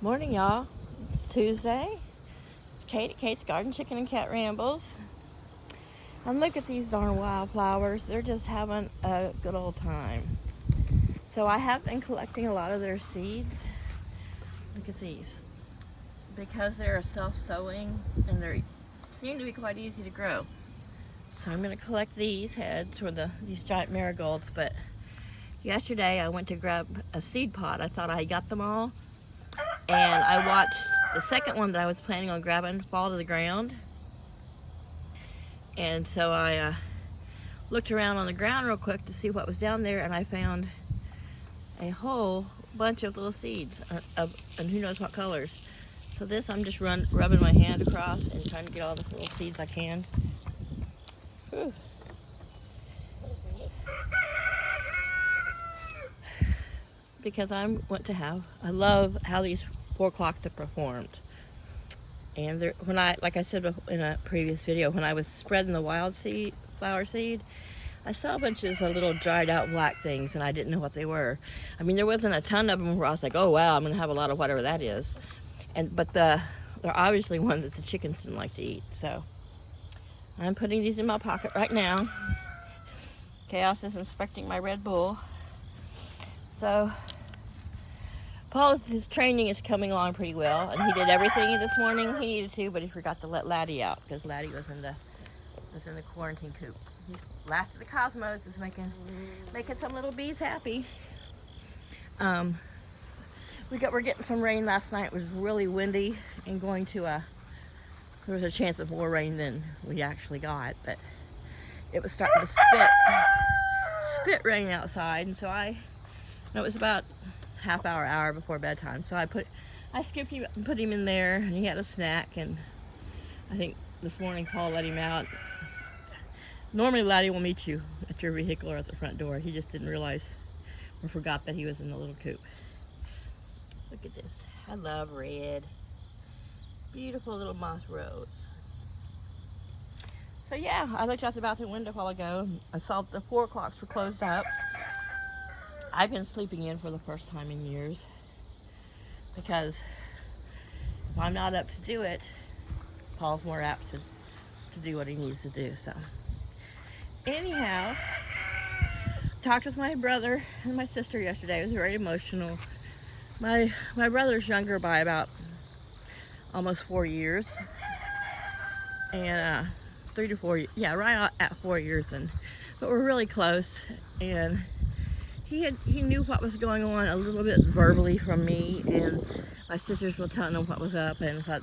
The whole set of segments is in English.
Morning, y'all. It's Tuesday. It's Kate at Kate's Garden Chicken and Cat Rambles. And look at these darn wildflowers. They're just having a good old time. So I have been collecting a lot of their seeds. Look at these. Because they're self-sowing and they seem to be quite easy to grow. So I'm going to collect these heads for these giant marigolds. But yesterday I went to grab a seed pod. I thought I got them all. And I watched the second one that I was planning on grabbing fall to the ground. And so I looked around on the ground real quick to see what was down there, and I found a whole bunch of little seeds, and who knows what colors. So this, I'm just rubbing my hand across and trying to get all the little seeds I can. Whew. Because I love how these 4 o'clocks have performed. And like I said in a previous video, when I was spreading the flower seed, I saw bunches of little dried out black things, and I didn't know what they were. I mean, there wasn't a ton of them where I was like, oh wow, I'm gonna have a lot of whatever that is. But they're obviously one that the chickens didn't like to eat. So I'm putting these in my pocket right now. Chaos is inspecting my Red Bull. So his training is coming along pretty well, and he did everything this morning he needed to, but he forgot to let Laddie out because Laddie was in the quarantine coop. Last of the Cosmos is making some little bees happy. We're getting some rain last night. It was really windy and there was a chance of more rain than we actually got, but it was starting to spit rain outside, and so it was about hour before bedtime. So I scooped him and put him in there, and he had a snack, and I think this morning Paul let him out. Normally Laddie will meet you at your vehicle or at the front door. He just didn't realize or forgot that he was in the little coop. Look at this. I love red. Beautiful little moss rose. So yeah, I looked out the bathroom window a while ago. I saw the 4 o'clocks were closed up. I've been sleeping in for the first time in years because if I'm not up to do it, Paul's more apt to do what he needs to do. So anyhow, talked with my brother and my sister yesterday. It was very emotional. My brother's younger by about almost 4 years, and 3 to 4, yeah, right at 4 years, but we're really close, and he knew what was going on a little bit verbally from me, and my sisters were telling him what was up and what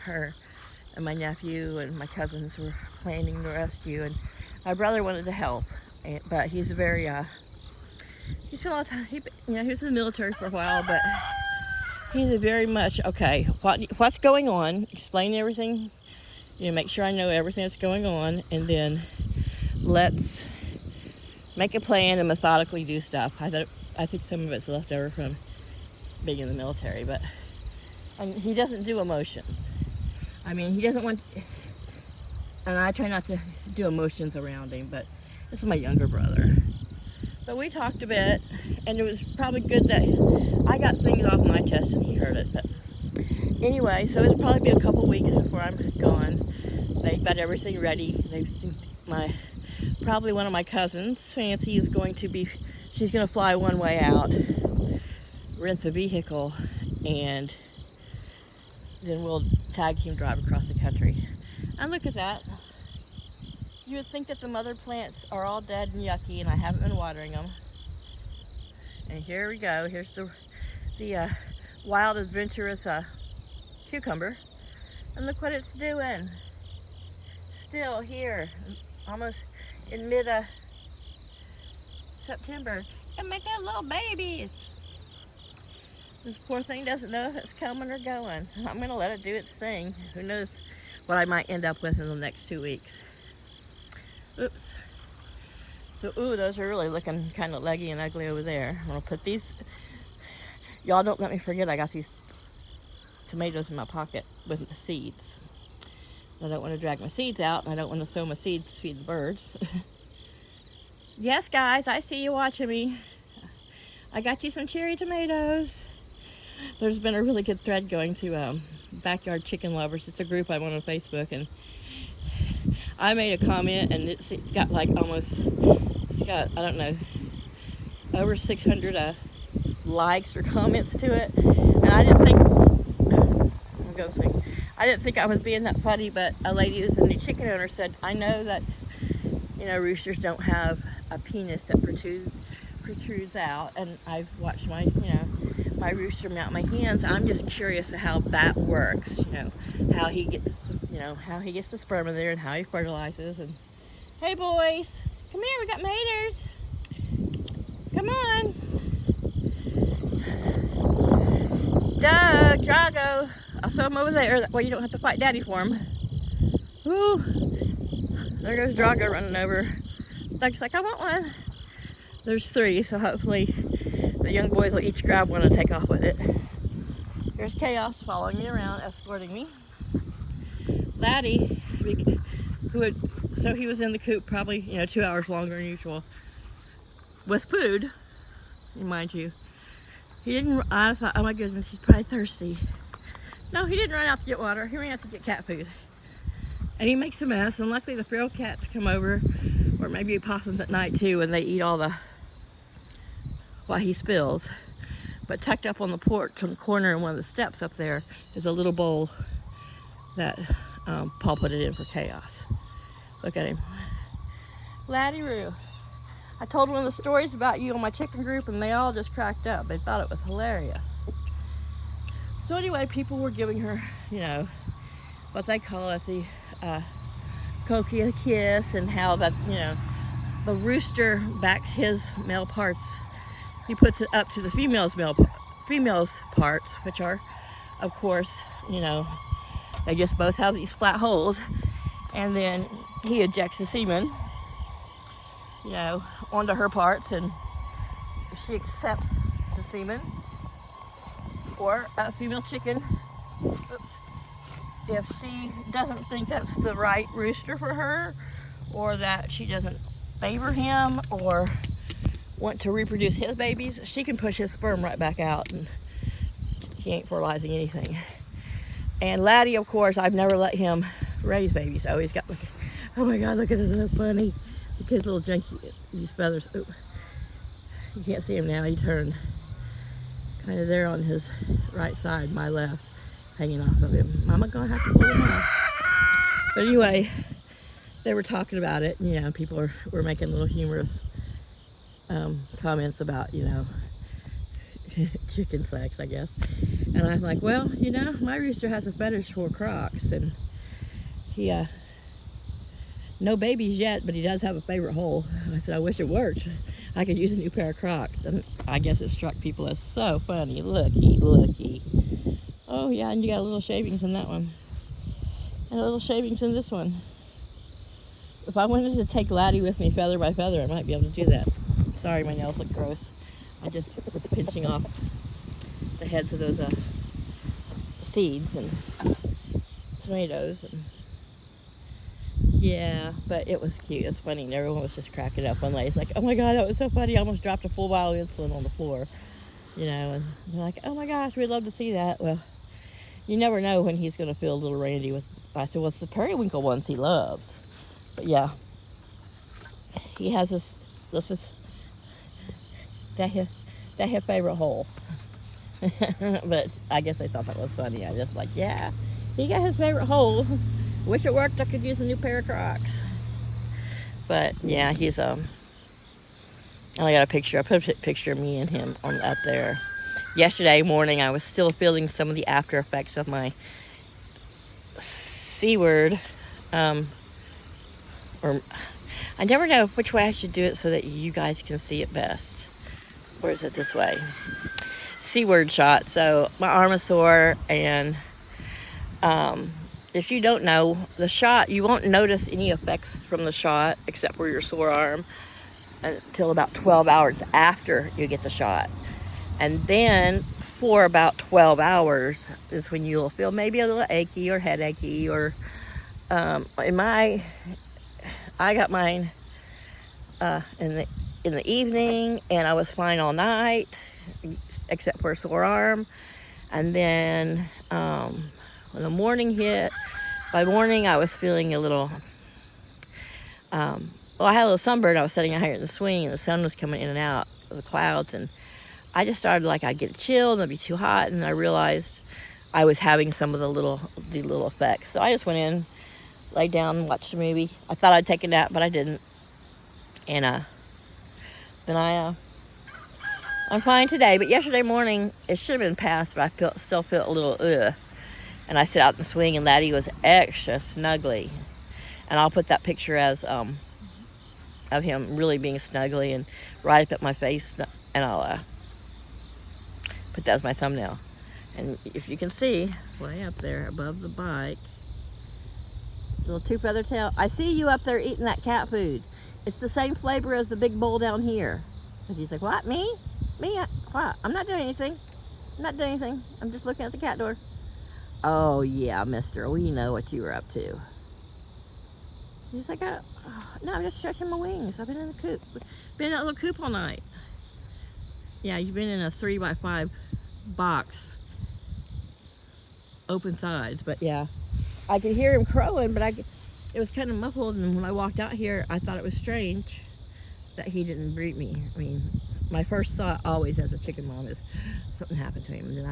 her and my nephew and my cousins were planning the rescue, and my brother wanted to help, but he's very he's spent a lot of time. He was in the military for a while, but he's very much okay. What's going on? Explain everything. Make sure I know everything that's going on, and then let's make a plan and methodically do stuff. I think some of it's left over from being in the military, but he doesn't do emotions. I mean, he doesn't want, and I try not to do emotions around him, but this is my younger brother. So we talked a bit, and it was probably good that I got things off my chest and he heard it. But anyway, so it'll probably be a couple weeks before I'm gone. They've got everything ready. Probably one of my cousins, Fancy, she's going to fly one way out, rent the vehicle, and then we'll tag team drive across the country. And look at that. You would think that the mother plants are all dead and yucky, and I haven't been watering them. And here we go. Here's the wild adventurous cucumber. And look what it's doing. Still here, almost in mid-September, and making little babies. This poor thing doesn't know if it's coming or going. I'm going to let it do its thing. Who knows what I might end up with in the next 2 weeks. Oops. So, those are really looking kind of leggy and ugly over there. I'm going to put these, y'all don't let me forget I got these tomatoes in my pocket with the seeds. I don't want to drag my seeds out, and I don't want to throw my seeds to feed the birds. Yes, guys, I see you watching me. I got you some cherry tomatoes. there's been a really good thread going to Backyard Chicken Lovers. It's a group I'm on Facebook, and I made a comment, and it's got like it's got, I don't know, over 600 likes or comments to it. And I didn't think I was being that funny, but a lady who's a new chicken owner said, I know that, roosters don't have a penis that protrudes out, and I've watched my rooster mount my hens. I'm just curious of how that works, how he gets the sperm in there and how he fertilizes. And hey boys, come here, we got maters. Come on. Doug, Drago, I'll throw him over there. That way you don't have to fight Daddy for him. Woo. There goes Drago running over. Doug's like, I want one. There's 3, so hopefully the young boys will each grab one and take off with it. There's Chaos following me around, escorting me. Laddie, so he was in the coop probably, 2 hours longer than usual with food, mind you. I thought, oh my goodness, he's probably thirsty. No, he didn't run out to get water. He ran out to get cat food. And he makes a mess, and luckily the feral cats come over, or maybe possums at night too, and they eat all what he spills. But tucked up on the porch, on the corner in one of the steps up there, is a little bowl that Paul put it in for Chaos. Look at him. Laddie-roo. I told one of the stories about you on my chicken group, and they all just cracked up. They thought it was hilarious. So anyway, people were giving her, what they call it, the Coquia kiss, and how that, the rooster backs his male parts. He puts it up to the female's parts, which are, of course, they just both have these flat holes, and then he ejects the semen, onto her parts, and if she accepts the semen, or a female chicken, if she doesn't think that's the right rooster for her, or that she doesn't favor him or want to reproduce his babies, she can push his sperm right back out, and he ain't fertilizing anything. And Laddie, of course, I've never let him raise babies. Oh, he's got, oh my God, look at it, so funny. Look at his little junky, these feathers. Ooh. You can't see him now. He turned kind of there on his right side, my left, hanging off of him. Mama gonna have to pull him off. But anyway, they were talking about it. People were making little humorous comments about, chicken sex, I guess. And I'm like, well, my rooster has a fetish for Crocs, and he, no babies yet, but he does have a favorite hole. I said, I wish it worked. I could use a new pair of Crocs. And I guess it struck people as so funny. Looky. Oh yeah, and you got a little shavings in that one. And a little shavings in this one. If I wanted to take Laddie with me feather by feather, I might be able to do that. Sorry, my nails look gross. I just was pinching off the heads of those seeds and tomatoes. And yeah, but it was cute. It's funny. And everyone was just cracking up. One lady's like, oh my God, that was so funny. I almost dropped a full vial of insulin on the floor. And they're like, oh my gosh, we'd love to see that. Well, you never know when he's going to feel a little randy with. I said, well, it's the periwinkle ones he loves. But yeah, he has this is his favorite hole. But I guess they thought that was funny. I just like, yeah, he got his favorite hole. Wish it worked. I could use a new pair of Crocs. But yeah, he's and I got a picture. I put a picture of me and him on out there. Yesterday morning, I was still feeling some of the after effects of my C word. Or I never know which way I should do it so that you guys can see it best. Or is it this way? C word shot. So my arm is sore, and if you don't know, the shot, you won't notice any effects from the shot except for your sore arm until about 12 hours after you get the shot. And then for about 12 hours is when you'll feel maybe a little achy or headachy, or I got mine in the evening, and I was fine all night except for a sore arm. And then when the morning hit, by morning I was feeling a little, well, I had a little sunburn. I was sitting out here in the swing, and the sun was coming in and out of the clouds, and I just started like I'd get chilled and it'd be too hot, and I realized I was having some of the little effects. So I just went in, laid down, and watched a movie. I thought I'd take a nap, but I didn't. And then I'm fine today. But yesterday morning, it should have been past, but I still felt a little ugh. And I sit out in the swing, and Laddie was extra snuggly. And I'll put that picture as of him really being snuggly and right up at my face, and I'll put that as my thumbnail. And if you can see, way up there above the bike, little two feather tail. I see you up there eating that cat food. It's the same flavor as the big bowl down here. And he's like, what, me? Me? What? I'm not doing anything. I'm not doing anything. I'm just looking at the cat door. Oh yeah, mister, we know what you were up to. He's like, no, I'm just stretching my wings. I've been in the coop. Been in that little coop all night. Yeah, you've been in a 3x5 box. Open sides, but yeah. I could hear him crowing, but it was kind of muffled, and when I walked out here, I thought it was strange that he didn't greet me. I mean, my first thought always as a chicken mom is something happened to him, and then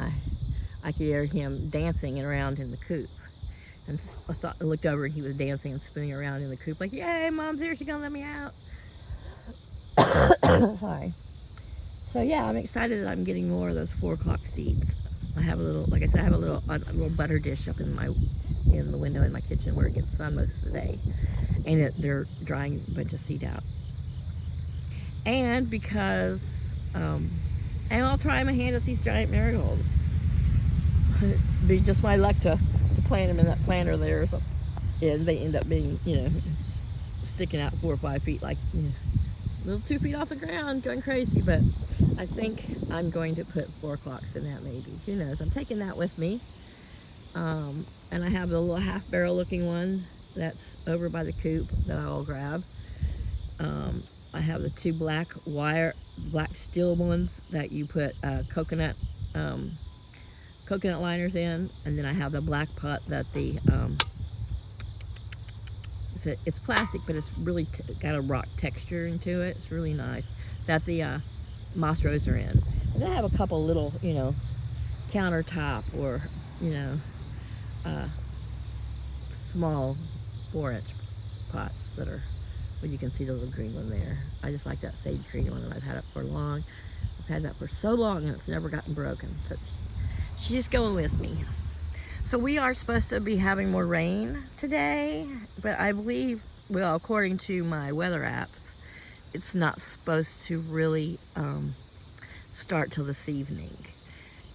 I could hear him dancing around in the coop. And I looked over, and he was dancing and spinning around in the coop like, yay, mom's here, she's gonna let me out. Sorry. So yeah, I'm excited that I'm getting more of those 4 o'clock seeds. I have a little, like I said, I have a little butter dish up in the window in my kitchen where it gets sun most of the day, and they're drying a bunch of seed out. And because, and I'll try my hand at these giant marigolds. It'd be just my luck to plant them in that planter there or something, and they end up being, sticking out 4 or 5 feet, like, a little 2 feet off the ground, going crazy. But I think I'm going to put 4 o'clocks in that, maybe. Who knows? I'm taking that with me. And I have the little half barrel looking one that's over by the coop that I'll grab. I have the 2 black steel ones that you put coconut liners in, and then I have the black pot that it's plastic, but it's really got a rock texture into it. It's really nice, that the moss rose are in. And then I have a couple little, countertop or, small 4-inch pots that are, well, you can see the little green one there. I just like that sage green one, and I've had it for long. I've had that for so long, and it's never gotten broken. So she's going with me. So we are supposed to be having more rain today, but I believe, well, according to my weather apps, it's not supposed to really start till this evening.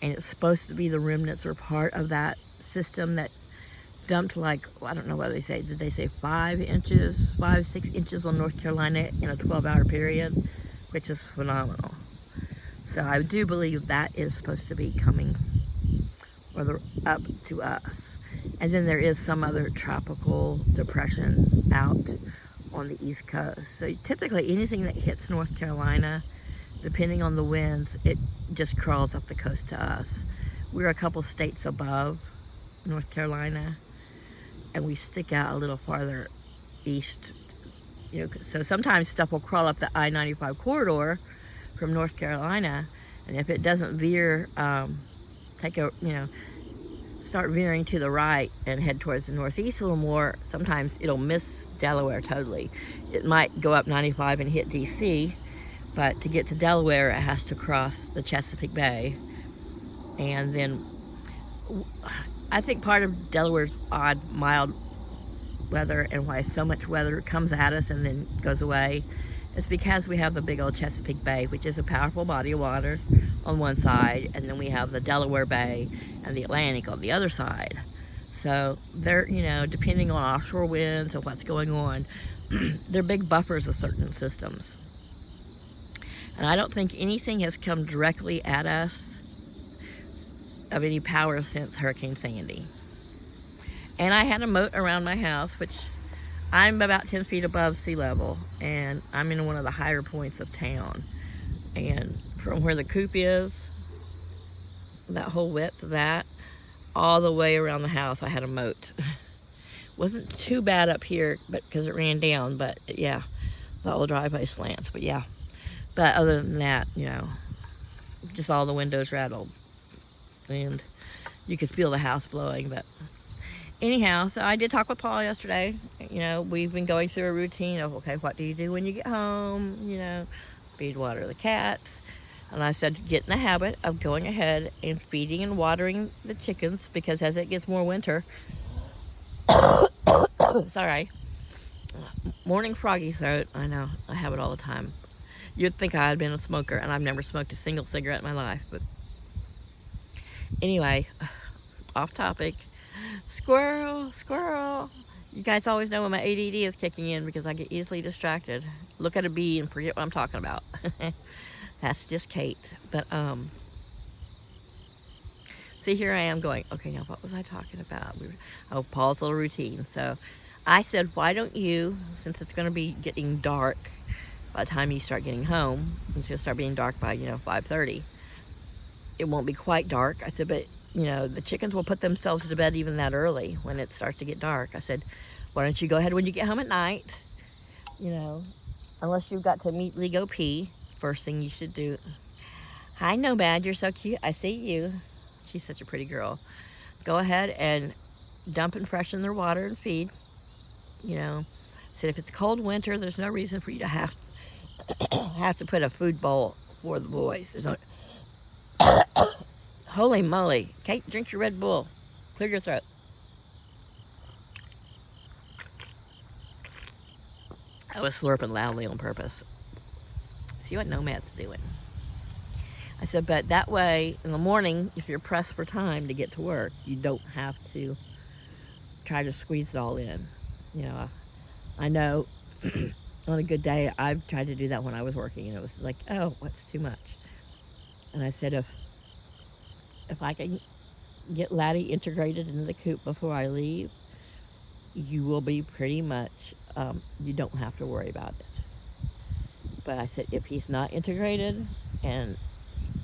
And it's supposed to be the remnants or part of that system that dumped, like, I don't know what they say. Did they say 5, 6 inches on North Carolina in a 12-hour period, which is phenomenal. So I do believe that is supposed to be coming further up to us. And then there is some other tropical depression out on the East Coast. So typically anything that hits North Carolina, depending on the winds, it just crawls up the coast to us. We're a couple states above North Carolina, and we stick out a little farther east. So sometimes stuff will crawl up the I-95 corridor from North Carolina, and if it doesn't veer, start veering to the right and head towards the northeast a little more, sometimes it'll miss Delaware totally. It might go up 95 and hit DC, but to get to Delaware, it has to cross the Chesapeake Bay. And then I think part of Delaware's odd, mild weather and why so much weather comes at us and then goes away is because we have the big old Chesapeake Bay, which is a powerful body of water on one side, and then we have the Delaware Bay and the Atlantic on the other side. So they're, depending on offshore winds and what's going on, they're big buffers of certain systems. And I don't think anything has come directly at us of any power since Hurricane Sandy. And I had a moat around my house, which I'm about 10 feet above sea level, and I'm in one of the higher points of town. And from where the coop is, that whole width of that, all the way around the house, I had a moat. Wasn't too bad up here, but because it ran down, but yeah, the whole driveway slants, but yeah. But other than that, just all the windows rattled, and you could feel the house blowing. But anyhow, so I did talk with Paul yesterday. We've been going through a routine of, okay, what do you do when you get home? Feed, water the cats. And I said, get in the habit of going ahead and feeding and watering the chickens, because as it gets more winter, sorry, morning froggy throat, I know, I have it all the time. You'd think I had been a smoker, and I've never smoked a single cigarette in my life. But anyway, off topic. Squirrel, squirrel. You guys always know when my ADD is kicking in, because I get easily distracted. Look at a bee and forget what I'm talking about. That's just Kate. But, see, here I am going, okay, now what was I talking about? Paul's little routine. So I said, why don't you, since it's going to be getting dark by the time you start getting home, it's going to start being dark by, 5:30. It won't be quite dark. I said, but, the chickens will put themselves to bed even that early when it starts to get dark. I said, why don't you go ahead when you get home at night, unless you've got to immediately go pee. First thing you should do. Hi, Nomad, you're so cute. I see you. She's such a pretty girl. Go ahead and dump and freshen their water and feed. Said if it's cold winter, there's no reason for you to have to put a food bowl for the boys. Holy moly. Kate, drink your Red Bull. Clear your throat. I was slurping loudly on purpose. See what Nomad's doing. I said, but that way, in the morning, if you're pressed for time to get to work, you don't have to try to squeeze it all in. I know on a good day, I've tried to do that when I was working, it was like, oh, what's too much? And I said, if I can get Laddie integrated into the coop before I leave, you will be pretty much, you don't have to worry about it. But I said, if he's not integrated and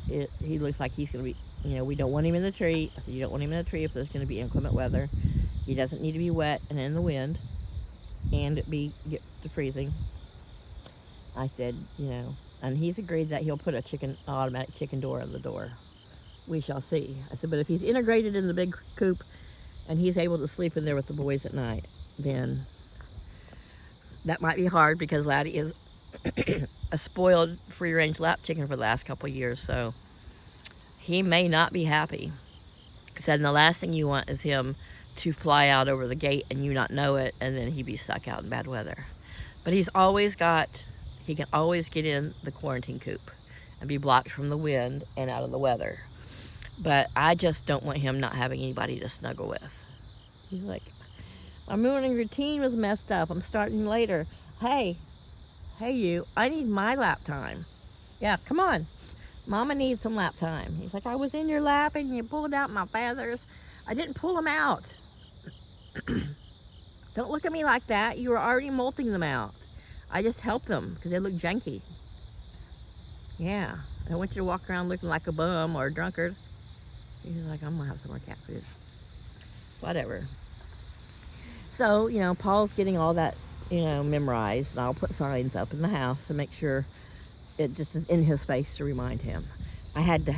he looks like he's going to be, we don't want him in the tree. I said, you don't want him in the tree if there's going to be inclement weather. He doesn't need to be wet and in the wind and get to freezing. I said, and he's agreed that he'll put a automatic chicken door on the door. We shall see. I said, but if he's integrated in the big coop and he's able to sleep in there with the boys at night, then that might be hard, because Laddie is a spoiled free-range lap chicken for the last couple of years, so he may not be happy. I said, and the last thing you want is him to fly out over the gate and you not know it, and then he be stuck out in bad weather. But he can always get in the quarantine coop and be blocked from the wind and out of the weather. But I just don't want him not having anybody to snuggle with. He's like, my morning routine was messed up. I'm starting later. Hey you, I need my lap time. Yeah, come on. Mama needs some lap time. He's like, I was in your lap and you pulled out my feathers. I didn't pull them out. Don't look at me like that. You were already molting them out. I just helped them because they look janky. Yeah, I don't want you to walk around looking like a bum or a drunkard. He's like, I'm going to have some more cat food. Whatever. So, Paul's getting all that, memorized. And I'll put signs up in the house to make sure it just is in his face to remind him. I had to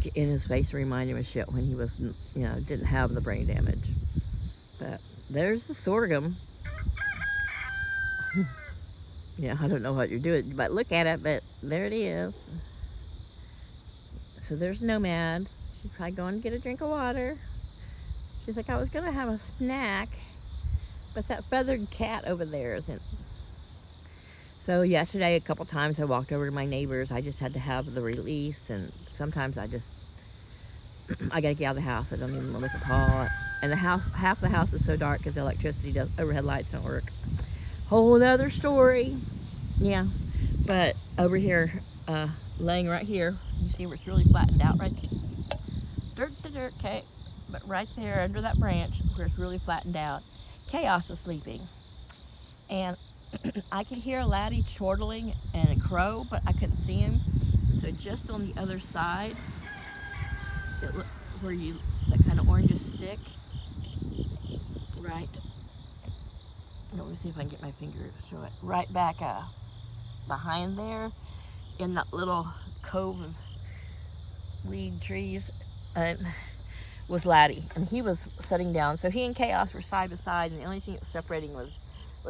get in his face to remind him of shit when he was, didn't have the brain damage. But there's the sorghum. Yeah, I don't know what you're doing, but look at it, but there it is. So there's Nomad. She's probably going to get a drink of water. She's like, I was going to have a snack, but that feathered cat over there isn't. So yesterday, a couple times I walked over to my neighbors. I just had to have the release, and sometimes I got to get out of the house. I don't even look at Paul. And the house, half the house is so dark because the overhead lights don't work. Whole other story. Yeah, but over here, laying right here, you see where it's really flattened out right there? Dirt, okay. But right there under that branch where it's really flattened out, Chaos is sleeping. And I could hear Laddie chortling and a crow, but I couldn't see him. So just on the other side, where you, that kind of orange stick, right? Let me see if I can get my finger to show it. Right back behind there, in that little cove of weed trees, was Laddie, and he was sitting down. So he and Chaos were side by side, and the only thing that was separating was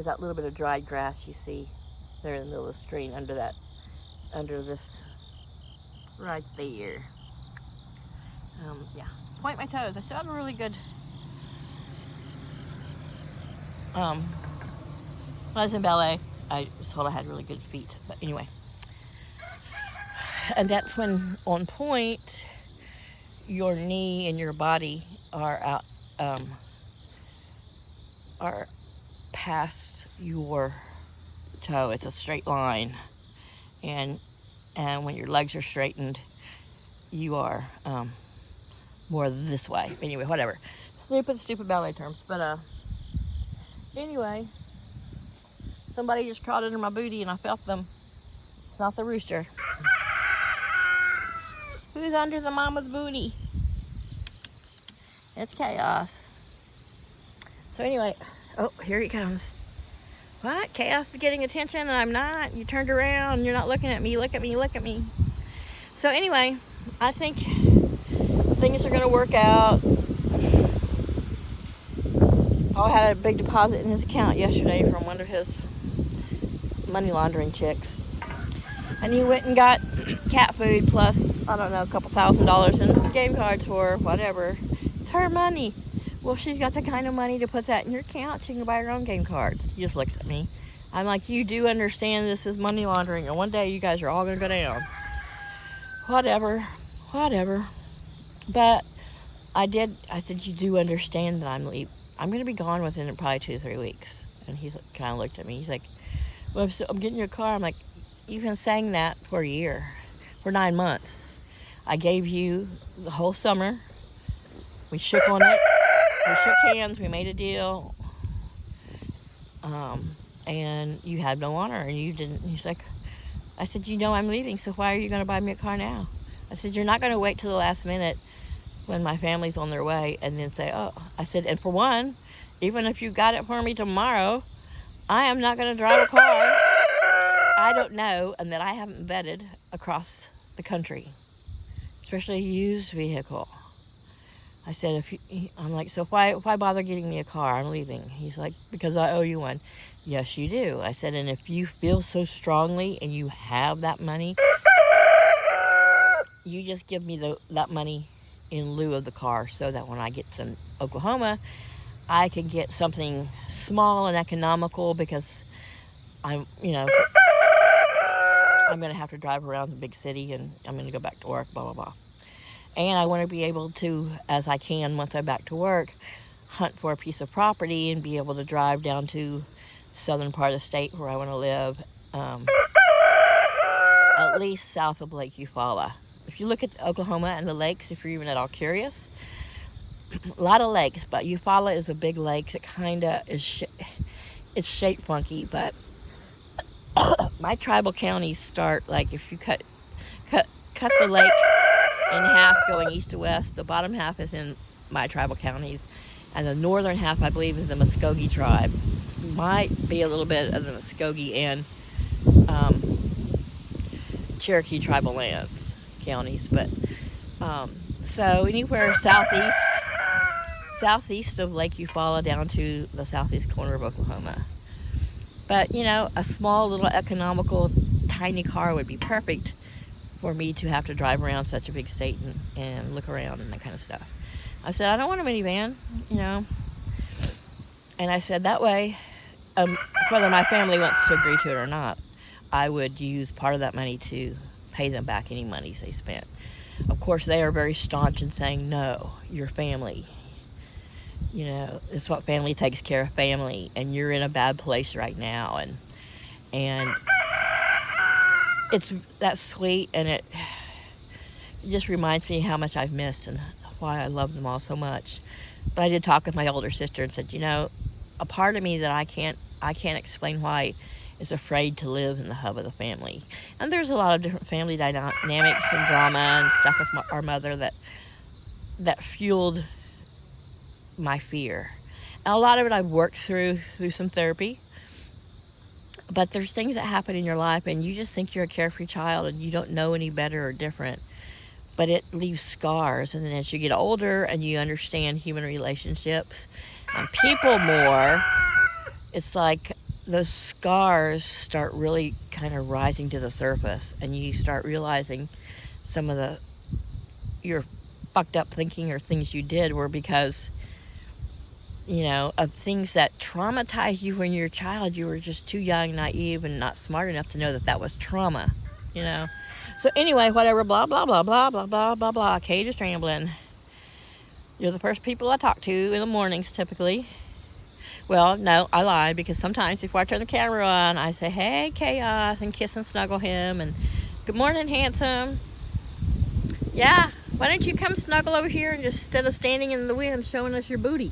that little bit of dried grass you see there in the middle of the stream under this right there. Yeah, point my toes. I still have a really good. When I was in ballet, I was told I had really good feet. But anyway, and that's when, on point, your knee and your body are out, are past your toe. It's a straight line, and when your legs are straightened, you are more this way. Anyway, whatever. Stupid ballet terms. But anyway, somebody just crawled under my booty and I felt them. It's not the rooster. Who's under the mama's booty? It's Chaos. So anyway, oh, here he comes. What? Chaos is getting attention and I'm not? You turned around, you're not looking at me. Look at me, look at me. So anyway, I think things are going to work out. I had a big deposit in his account yesterday from one of his money laundering chicks. And he went and got cat food plus, I don't know, a couple $1,000 in game cards for whatever. It's her money. Well, she's got the kind of money to put that in your account. She can buy her own game cards. He just looks at me. I'm like, you do understand this is money laundering, and one day you guys are all going to go down. Whatever. But I said, you do understand that I'm going to be gone within probably 2 to 3 weeks. And he's kind of looked at me. He's like, well, I'm getting you a car. I'm like, you've been saying that for a year, for 9 months. I gave you the whole summer. We shook on it. We shook hands. We made a deal. And you had no honor, and you didn't. He's like, I said, you know I'm leaving, so why are you going to buy me a car now? I said, you're not going to wait till the last minute when my family's on their way and then say, oh. I said, and for one, even if you got it for me tomorrow, I am not going to drive a car I don't know and that I haven't vetted across the country, especially a used vehicle. I said, I'm like, so why bother getting me a car? I'm leaving. He's like, because I owe you one. Yes, you do. I said, and if you feel so strongly and you have that money, you just give me that money in lieu of the car so that when I get to Oklahoma, I can get something small and economical because I'm going to have to drive around the big city and I'm going to go back to work, blah, blah, blah. And I want to be able to, as I can once I'm back to work, hunt for a piece of property and be able to drive down to the southern part of the state where I want to live, at least south of Lake Eufaula. If you look at Oklahoma and the lakes, if you're even at all curious, a lot of lakes, but Eufaula is a big lake that kind of is, it's shaped funky, but my tribal counties start, like if you cut the lake in half going east to west, the bottom half is in my tribal counties, and the northern half, I believe, is the Muskogee tribe. Might be a little bit of the Muskogee and Cherokee tribal lands counties, but so anywhere southeast of Lake Eufaula down to the southeast corner of Oklahoma. But a small little economical tiny car would be perfect for me to have to drive around such a big state and look around and that kind of stuff. I said, I don't want a minivan, and I said that way, whether my family wants to agree to it or not, I would use part of that money to pay them back any monies they spent. Of course, they are very staunch in saying, no, your family. It's what family takes care of family, and you're in a bad place right now. And that's sweet, and it just reminds me how much I've missed and why I love them all so much. But I did talk with my older sister and said, a part of me that I can't explain why is afraid to live in the hub of the family. And there's a lot of different family dynamics and drama and stuff with our mother that that fueled my fear. And a lot of it I've worked through some therapy. But there's things that happen in your life and you just think you're a carefree child and you don't know any better or different. But it leaves scars. And then as you get older and you understand human relationships and people more, it's like those scars start really kind of rising to the surface. And you start realizing some of your fucked up thinking or things you did were because, of things that traumatized you when you were a child. You were just too young, naive, and not smart enough to know that was trauma, So anyway, whatever, blah, blah, blah, blah, blah, blah, blah, blah. Kate is rambling. You're the first people I talk to in the mornings, typically. Well, no, I lied, because sometimes before I turn the camera on, I say, hey, Chaos, and kiss and snuggle him, and good morning, handsome. Yeah, why don't you come snuggle over here and just, instead of standing in the wind showing us your booty?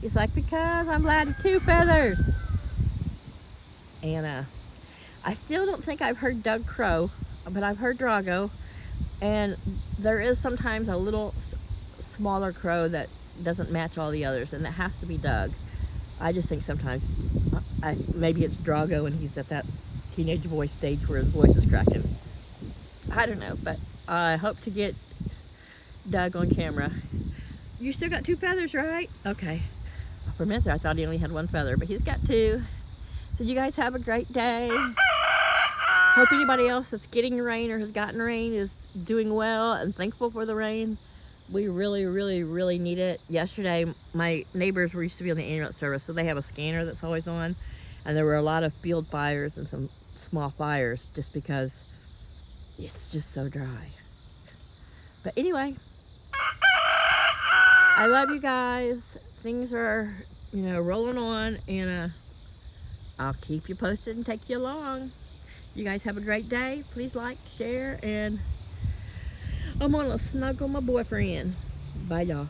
He's like, because I'm glad of 2 feathers. And I still don't think I've heard Doug crow, but I've heard Drago. And there is sometimes a little smaller crow that doesn't match all the others, and that has to be Doug. I just think sometimes, maybe it's Drago and he's at that teenage voice stage where his voice is cracking. I don't know, but I hope to get Doug on camera. You still got 2 feathers, right? Okay. For a minute there, I thought he only had 1 feather, but he's got 2. So you guys have a great day. Hope anybody else that's getting rain or has gotten rain is doing well and thankful for the rain. We really, really, really need it. Yesterday, my neighbors used to be on the ambulance service, so they have a scanner that's always on. And there were a lot of field fires and some small fires just because it's just so dry. But anyway, I love you guys. Things are, rolling on, and I'll keep you posted and take you along. You guys have a great day. Please like, share, and I'm gonna snuggle my boyfriend. Bye, y'all.